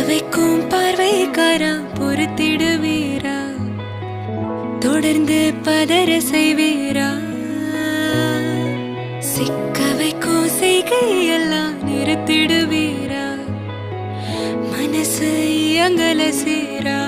வைக்கும் பார்வைக்காரா பொறுத்திடுவீரா, தொடர்ந்து பதற செய்வீரா, சிக்க வைக்கும் செய்கையெல்லாம் நிறுத்திடுவீரா, மனசு இயங்கல சீரா.